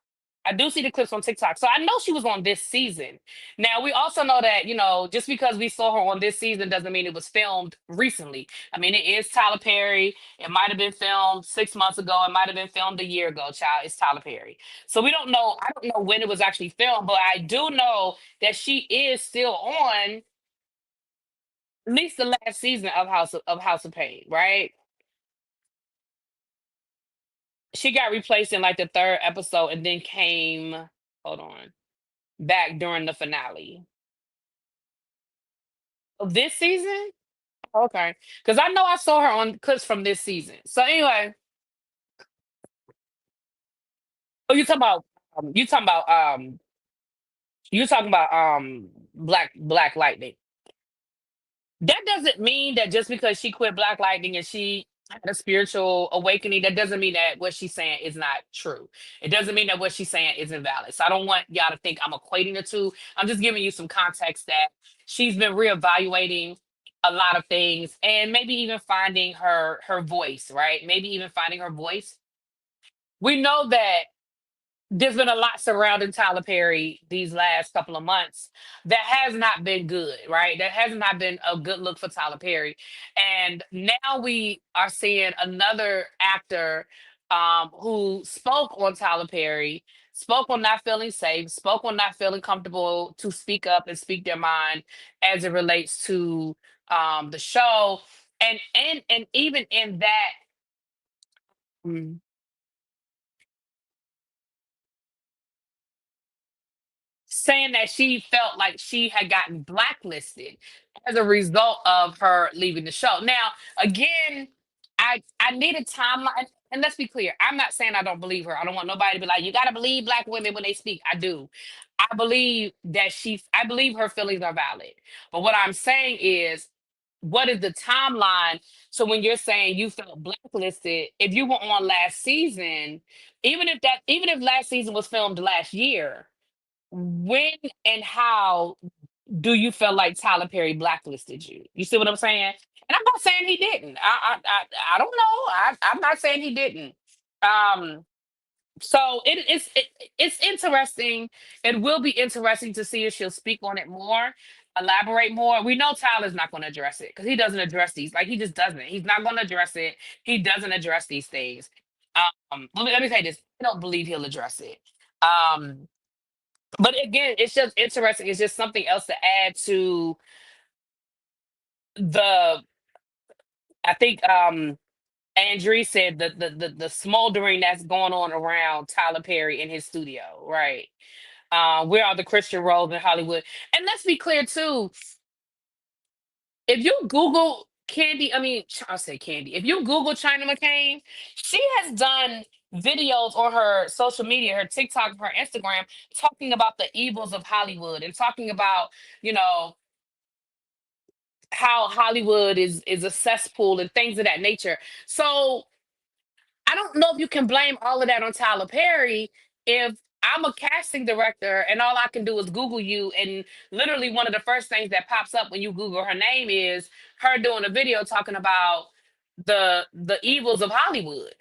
I do see the clips on TikTok. So I know she was on this season. Now, we also know that, just because we saw her on this season doesn't mean it was filmed recently. I mean, it is Tyler Perry. It might have been filmed 6 months ago. It might have been filmed a year ago, child. It's Tyler Perry. So we don't know. I don't know when it was actually filmed, but I do know that she is still on at least the last season of House of Pain, right? She got replaced in like the third episode and then came, hold on, back during the finale of this season. Okay, because I know I saw her on clips from this season. So anyway, oh, you talking about Black Lightning. That doesn't mean that just because she quit Black Lightning and she had a spiritual awakening, that doesn't mean that what she's saying is not true. It doesn't mean that what she's saying is invalid. So I don't want y'all to think I'm equating the two. I'm just giving you some context that she's been reevaluating a lot of things, and maybe even finding her voice, right? Maybe even finding her voice. We know that there's been a lot surrounding Tyler Perry these last couple of months that has not been good, right? That has not been a good look for Tyler Perry. And now we are seeing another actor who spoke on Tyler Perry, spoke on not feeling safe, spoke on not feeling comfortable to speak up and speak their mind as it relates to the show. And even in that, mm, saying that she felt like she had gotten blacklisted as a result of her leaving the show. Now, again, I need a timeline. And let's be clear, I'm not saying I don't believe her. I don't want nobody to be like, you got to believe Black women when they speak. I do. I believe her feelings are valid. But what I'm saying is, what is the timeline? So when you're saying you felt blacklisted, if you were on last season, even if last season was filmed last year, when and how do you feel like Tyler Perry blacklisted you? You see what I'm saying? And I'm not saying he didn't. I don't know. I'm not saying he didn't. Um, so it's interesting. It will be interesting to see if she'll speak on it more, elaborate more. We know Tyler's not going to address it because he doesn't address these. Like, he just doesn't. He's not going to address it. He doesn't address these things. Let me say this. I don't believe he'll address it. Um, but again, it's just interesting. It's just something else to add to the. I think Andre said the smoldering that's going on around Tyler Perry in his studio, right? Where are the Christian roles in Hollywood? And let's be clear too. If you Google Candy, I mean, I'll say Candy. If you Google China McCain, she has done videos on her social media, her TikTok, her Instagram, talking about the evils of Hollywood and talking about, you know, how Hollywood is a cesspool and things of that nature. So I don't know if you can blame all of that on Tyler Perry if I'm a casting director and all I can do is Google you, and literally one of the first things that pops up when you Google her name is her doing a video talking about the evils of Hollywood.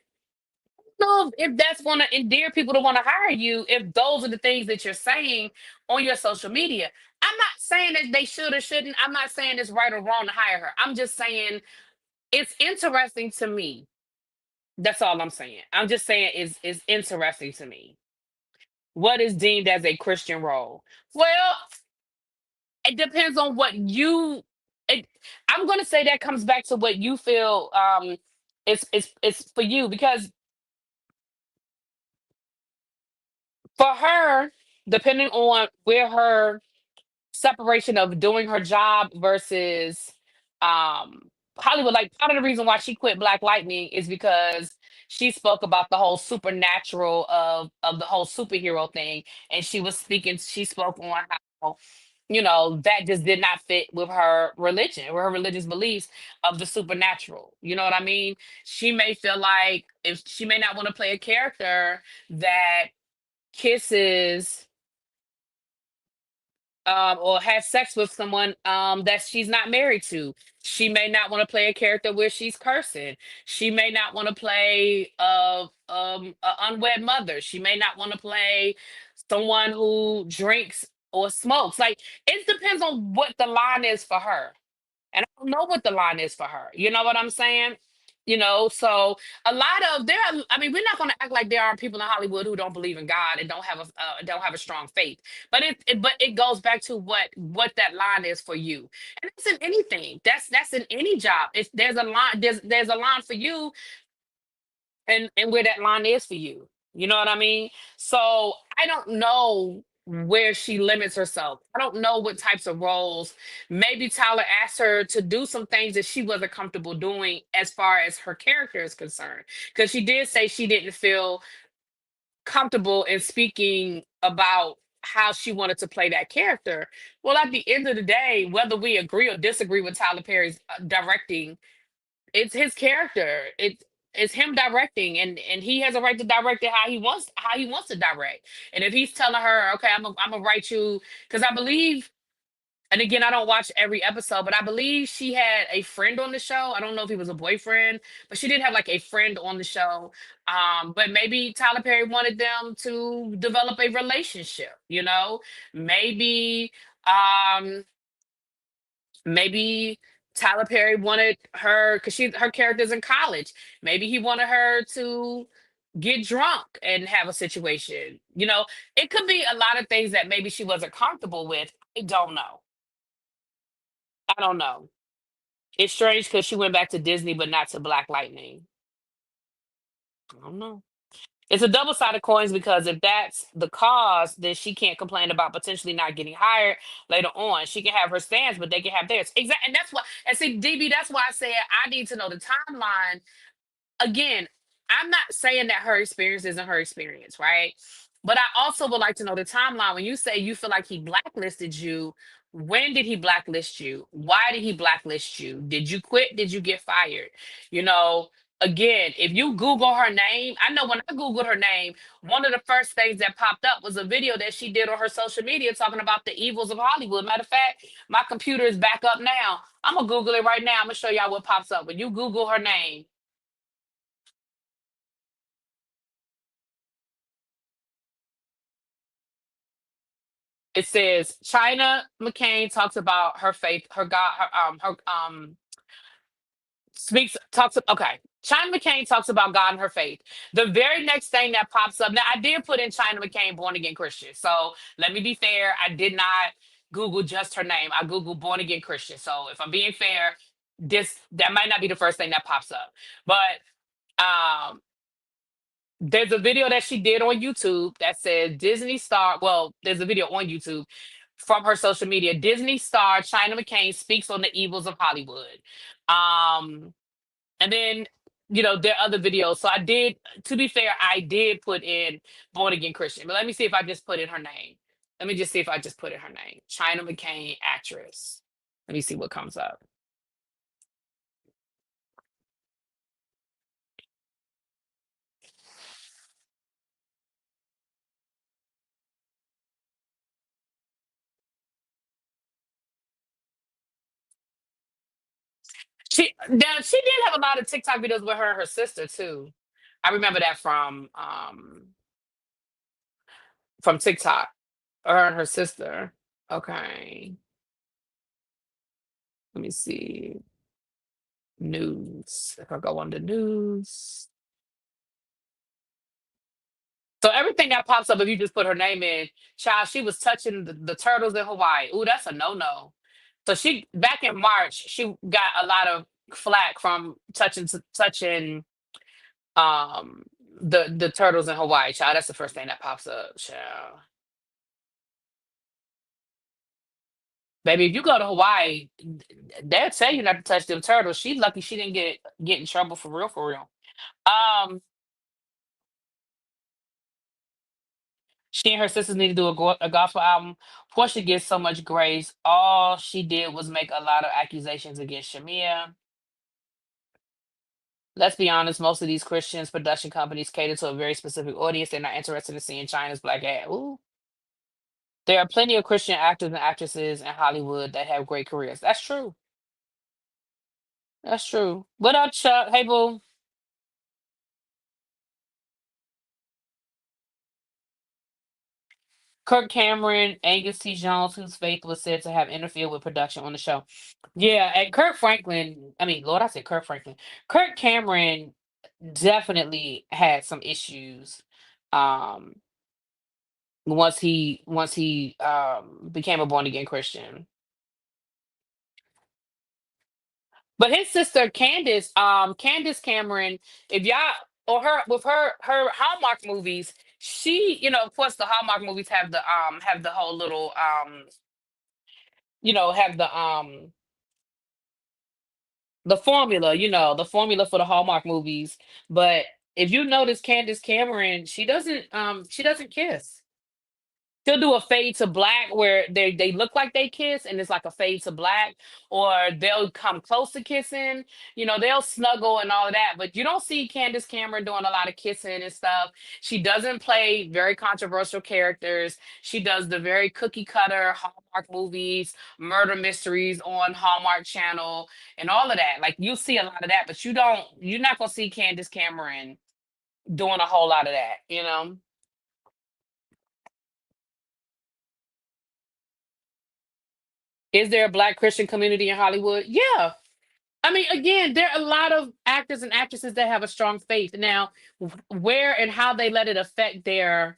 I don't know if that's going to endear people to want to hire you if those are the things that you're saying on your social media. I'm not saying that they should or shouldn't. I'm not saying it's right or wrong to hire her. I'm just saying it's interesting to me That's all I'm saying. I'm just saying is interesting to me. What is deemed as a Christian role? Well, it depends on what you. It, I'm going to say that comes back to what you feel. It's for you because for her, depending on where her separation of doing her job versus Hollywood. Like part of the reason why she quit Black Lightning is because she spoke about the whole supernatural of the whole superhero thing, and she was speaking. She spoke on how that just did not fit with her religion, with her religious beliefs of the supernatural. You know what I mean? She may feel like if she may not want to play a character that kisses or has sex with someone that she's not married to. She may not want to play a character where she's cursing. She may not want to play a unwed mother. She may not want to play someone who drinks or smokes. Like it depends on what the line is for her. And I don't know what the line is for her. You know what I'm saying? So a lot of there. I mean, we're not going to act like there are people in Hollywood who don't believe in God and don't have a strong faith. But it goes back to what that line is for you, and that's in anything. That's in any job. If there's a line, there's a line for you, and where that line is for you. You know what I mean? So I don't know where she limits herself. I don't know what types of roles. Maybe Tyler asked her to do some things that she wasn't comfortable doing as far as her character is concerned. Because she did say she didn't feel comfortable in speaking about how she wanted to play that character. Well, at the end of the day, whether we agree or disagree with Tyler Perry's directing, it's his character. It's him directing, and he has a right to direct it how he wants to direct. And if he's telling her, okay, I'm gonna write you, because I believe, and again, I don't watch every episode, but I believe she had a friend on the show. I don't know if he was a boyfriend, but she did have like a friend on the show. But maybe Tyler Perry wanted them to develop a relationship. Maybe. Um, Maybe Tyler Perry wanted her because her character's in college. Maybe he wanted her to get drunk and have a situation. It could be a lot of things that maybe she wasn't comfortable with. I don't know. I don't know. It's strange because she went back to Disney, but not to Black Lightning. I don't know. It's a double-sided coins because if that's the cause, then she can't complain about potentially not getting hired later on. She can have her stance, but they can have theirs. Exactly. And that's why, and see, DB, that's why I said I need to know the timeline. Again, I'm not saying that her experience isn't her experience, right? But I also would like to know the timeline. When you say you feel like he blacklisted you, when did he blacklist you? Why did he blacklist you? Did you quit? Did you get fired? You know, Again, if you Google her name, I know when I Googled her name, one of the first things that popped up was a video that she did on her social media talking about the evils of Hollywood. Matter of fact, my computer is back up now. I'm gonna Google it right now. I'm gonna show y'all what pops up. When you Google her name, it says China McCain talks about her faith, her God, her speaks talks. Okay, China McCain talks about God and her faith. The very next thing that pops up. Now, I did put in China McCain born again Christian. So let me be fair. I did not Google just her name. I Googled born again Christian. So if I'm being fair, that might not be the first thing that pops up, but um there's a video that she did on YouTube that says Disney star. Well, there's a video on YouTube from her social media. Disney star China McCain speaks on the evils of Hollywood. Um, and then, there are other videos. So I did, to be fair, I did put in Born Again Christian. But let me see if I just put in her name. Let me just see if I just put in her name. China McCain, actress. Let me see what comes up. She did have a lot of TikTok videos with her and her sister too. I remember that from TikTok. Her and her sister. Okay. Let me see. News. If I go on the news. So everything that pops up, if you just put her name in, child, she was touching the turtles in Hawaii. Ooh, that's a no-no. So she back in March, she got a lot of flack from touching um the turtles in Hawaii, child. That's the first thing that pops up, child. Baby, if you go to Hawaii, they'll tell you not to touch them turtles. She's lucky she didn't get in trouble for real, for real. Um, she and her sisters need to do a gospel album. Portia gets so much grace. All she did was make a lot of accusations against Shamea. Let's be honest, most of these Christians production companies cater to a very specific audience. They're not interested in seeing China's black ass. Ooh. There are plenty of Christian actors and actresses in Hollywood that have great careers. That's true. That's true. What up, Chuck? Hey, boo. Kirk Cameron, Angus T. Jones, whose faith was said to have interfered with production on the show. Yeah, and Kirk Franklin, I mean, Lord, I said Kirk Franklin. Kirk Cameron definitely had some issues um once he became a born again Christian. But his sister Candace Cameron, if y'all or her with her Hallmark movies, she, of course the Hallmark movies have the whole little have the formula, the formula for the Hallmark movies. But if you notice Candace Cameron, she doesn't kiss. She'll do a fade to black where they look like they kiss and it's like a fade to black, or they'll come close to kissing, they'll snuggle and all of that. But you don't see Candace Cameron doing a lot of kissing and stuff. She doesn't play very controversial characters. She does the very cookie cutter Hallmark movies, murder mysteries on Hallmark Channel, and all of that. Like you see a lot of that, but you're not gonna see Candace Cameron doing a whole lot of that. Is there a black Christian community in Hollywood? Yeah. I mean, again, there are a lot of actors and actresses that have a strong faith. Now, where and how they let it affect their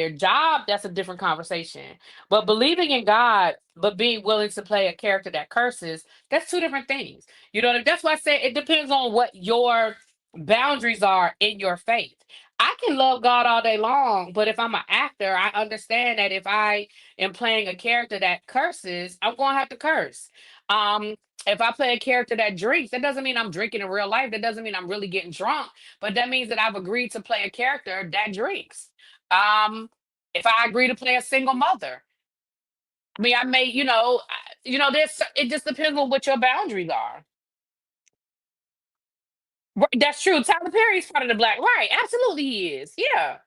job, that's a different conversation. But believing in God, but being willing to play a character that curses, that's two different things. That's why I say it depends on what your boundaries are in your faith. I can love God all day long, but if I'm an actor, I understand that if I am playing a character that curses, I'm going to have to curse. Um, if I play a character that drinks, that doesn't mean I'm drinking in real life. That doesn't mean I'm really getting drunk, but that means that I've agreed to play a character that drinks. Um, if I agree to play a single mother, I mean, I may, it just depends on what your boundaries are. That's true. Tyler Perry's part of the black, right? Absolutely, he is. Yeah,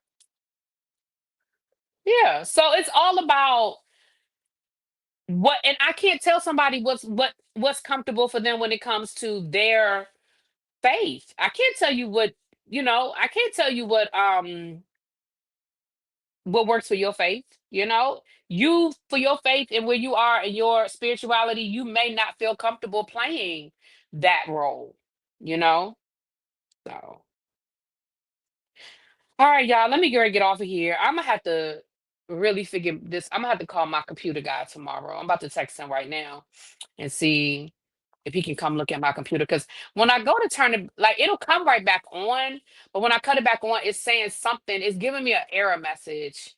yeah. So it's all about what, and I can't tell somebody what's comfortable for them when it comes to their faith. I can't tell you I can't tell you what works for your faith. You for your faith and where you are in your spirituality, you may not feel comfortable playing that role, you know so all right, y'all, let me get off of here. I'm gonna have to really figure this. I'm gonna have to call my computer guy tomorrow. I'm about to text him right now and see if he can come look at my computer. Because when I go to turn it, like it'll come right back on, but when I cut it back on, it's saying something. It's giving me an error message.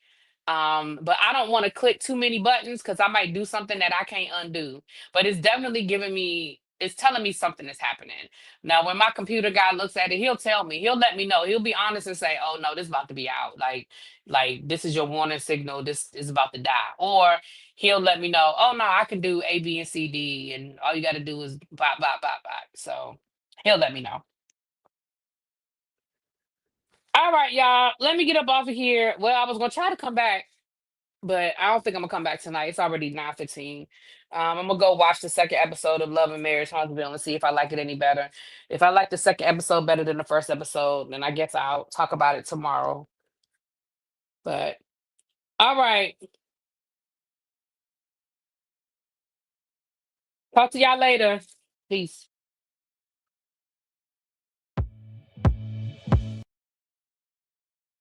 But I don't want to click too many buttons because I might do something that I can't undo. But it's definitely it's telling me something is happening. Now, when my computer guy looks at it, he'll tell me, he'll let me know. He'll be honest and say, "Oh no, this is about to be out. Like this is your warning signal. This is about to die." Or he'll let me know, "Oh no, I can do A, B, and C, D, and all you got to do is bop, bop, bop, bop." So he'll let me know. All right, y'all. Let me get up off of here. Well, I was gonna try to come back, but I don't think I'm gonna come back tonight. It's already 9:15. I'm gonna go watch the second episode of Love and Marriage Huntsville and see if I like it any better. If I like the second episode better than the first episode, then I guess I'll talk about it tomorrow. But all right, talk to y'all later. Peace.